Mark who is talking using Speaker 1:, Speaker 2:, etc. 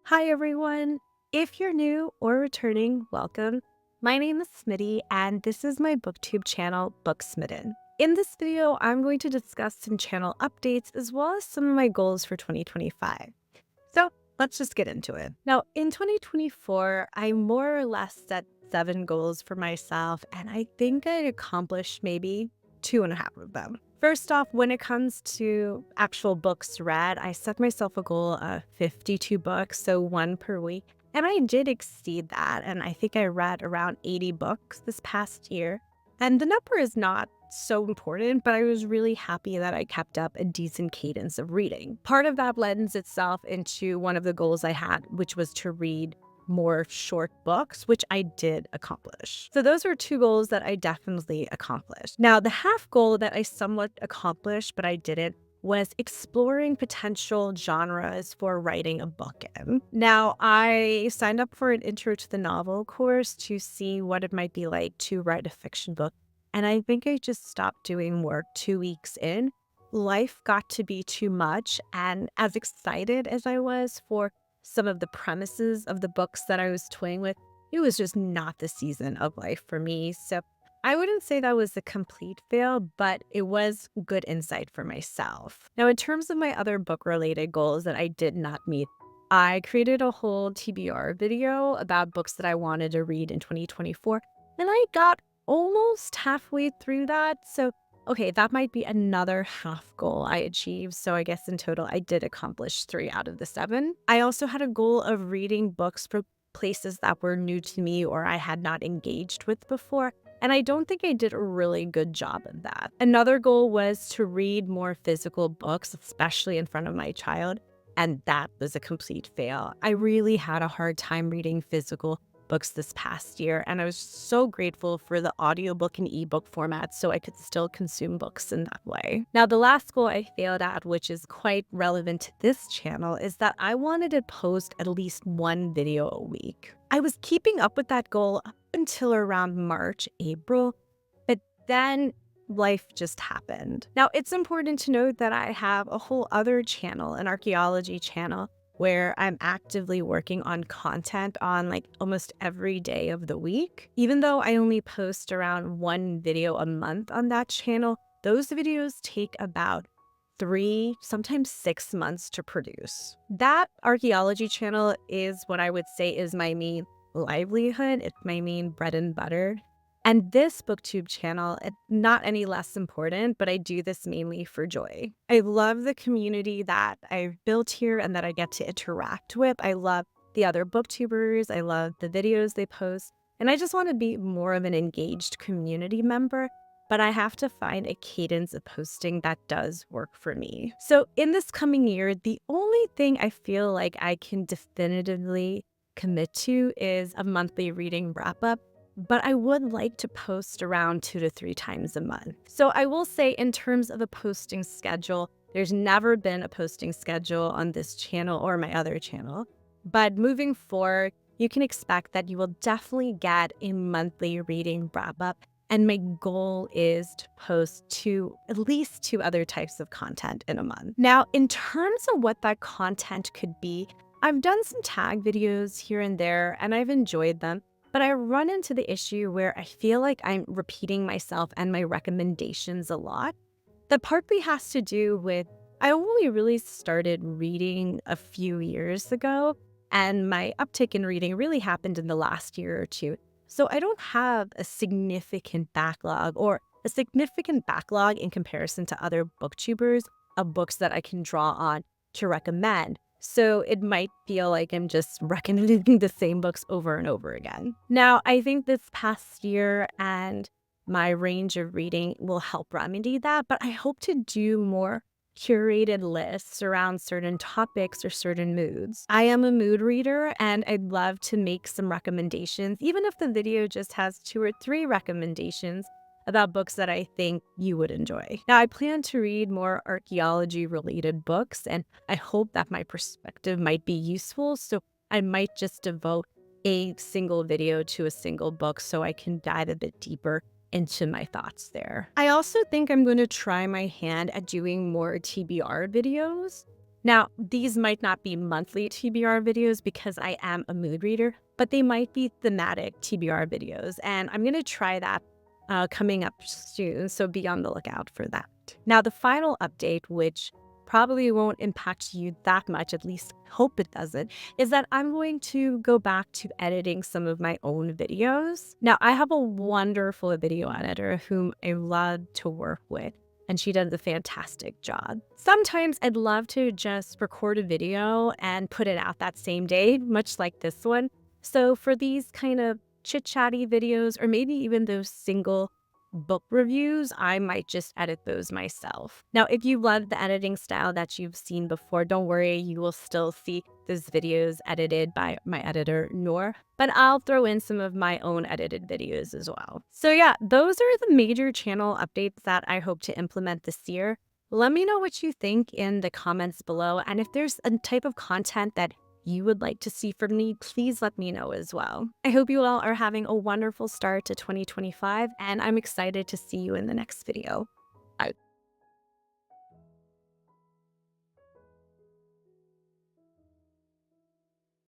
Speaker 1: Hi, everyone. If you're new or returning, welcome. My name is Smitty, and this is my booktube channel, Booksmitten. In this video, I'm going to discuss some channel updates as well as some of my goals for 2025. So let's just get into it. Now, in 2024, I more or less set 7 goals for myself, and I think I accomplished maybe 2.5 of them. First off, when it comes to actual books read, I set myself a goal of 52 books, so one per week. And I did exceed that. And I think I read around 80 books this past year. And the number is not so important, but I was really happy that I kept up a decent cadence of reading. Part of that lends itself into one of the goals I had, which was to read more short books, which I did accomplish. So those were 2 goals that I definitely accomplished. Now, the half goal that I somewhat accomplished, but I didn't, was exploring potential genres for writing a book in. Now, I signed up for an intro to the novel course to see what it might be like to write a fiction book. And I think I just stopped doing work 2 weeks in. Life got to be too much. And as excited as I was for some of the premises of the books that I was toying with, it was just not the season of life for me. So I wouldn't say that was a complete fail, but it was good insight for myself. Now, in terms of my other book-related goals that I did not meet, I created a whole TBR video about books that I wanted to read in 2024, and I got almost halfway through that. So okay, that might be another half goal I achieved. So I guess in total, I did accomplish 3 out of the 7. I also had a goal of reading books from places that were new to me or I had not engaged with before. And I don't think I did a really good job of that. Another goal was to read more physical books, especially in front of my child. And that was a complete fail. I really had a hard time reading physical books this past year, and I was so grateful for the audiobook and ebook format so I could still consume books in that way. Now, the last goal I failed at, which is quite relevant to this channel, is that I wanted to post at least 1 video a week. I was keeping up with that goal up until around March, April, but then life just happened. Now, it's important to note that I have a whole other channel, an archaeology channel, where I'm actively working on content on like almost every day of the week. Even though I only post around 1 video a month on that channel, those videos take about 3, sometimes 6 months to produce. That archaeology channel is what I would say is my main livelihood. It's my main bread and butter. And this booktube channel, it's not any less important, but I do this mainly for joy. I love the community that I've built here and that I get to interact with. I love the other booktubers. I love the videos they post. And I just want to be more of an engaged community member, but I have to find a cadence of posting that does work for me. So in this coming year, the only thing I feel like I can definitively commit to is a monthly reading wrap up. But I would like to post around 2 to 3 times a month. So I will say in terms of a posting schedule, there's never been a posting schedule on this channel or my other channel. But moving forward, you can expect that you will definitely get a monthly reading wrap up. And my goal is to post at least 2 other types of content in a month. Now, in terms of what that content could be, I've done some tag videos here and there, and I've enjoyed them. But I run into the issue where I feel like I'm repeating myself and my recommendations a lot. That partly has to do with I only really started reading a few years ago, and my uptick in reading really happened in the last year or 2. So I don't have a significant backlog in comparison to other booktubers of books that I can draw on to recommend. So it might feel like I'm just recommending the same books over and over again. Now, I think this past year and my range of reading will help remedy that, but I hope to do more curated lists around certain topics or certain moods. I am a mood reader and I'd love to make some recommendations, even if the video just has 2 or 3 recommendations about books that I think you would enjoy. Now, I plan to read more archaeology-related books, and I hope that my perspective might be useful, so I might just devote a single video to a single book so I can dive a bit deeper into my thoughts there. I also think I'm going to try my hand at doing more TBR videos. Now, these might not be monthly TBR videos because I am a mood reader, but they might be thematic TBR videos, and I'm going to try that coming up soon, so be on the lookout for that. Now, the final update, which probably won't impact you that much, at least hope it doesn't, is that I'm going to go back to editing some of my own videos. Now, I have a wonderful video editor whom I love to work with, and she does a fantastic job. Sometimes I'd love to just record a video and put it out that same day, much like this one. So for these kind of chit-chatty videos, or maybe even those single book reviews, I might just edit those myself. Now, if you love the editing style that you've seen before, don't worry, you will still see those videos edited by my editor, Noor, but I'll throw in some of my own edited videos as well. So yeah, those are the major channel updates that I hope to implement this year. Let me know what you think in the comments below, and if there's a type of content that you would like to see from me, please let me know as well. I hope you all are having a wonderful start to 2025, and I'm excited to see you in the next video.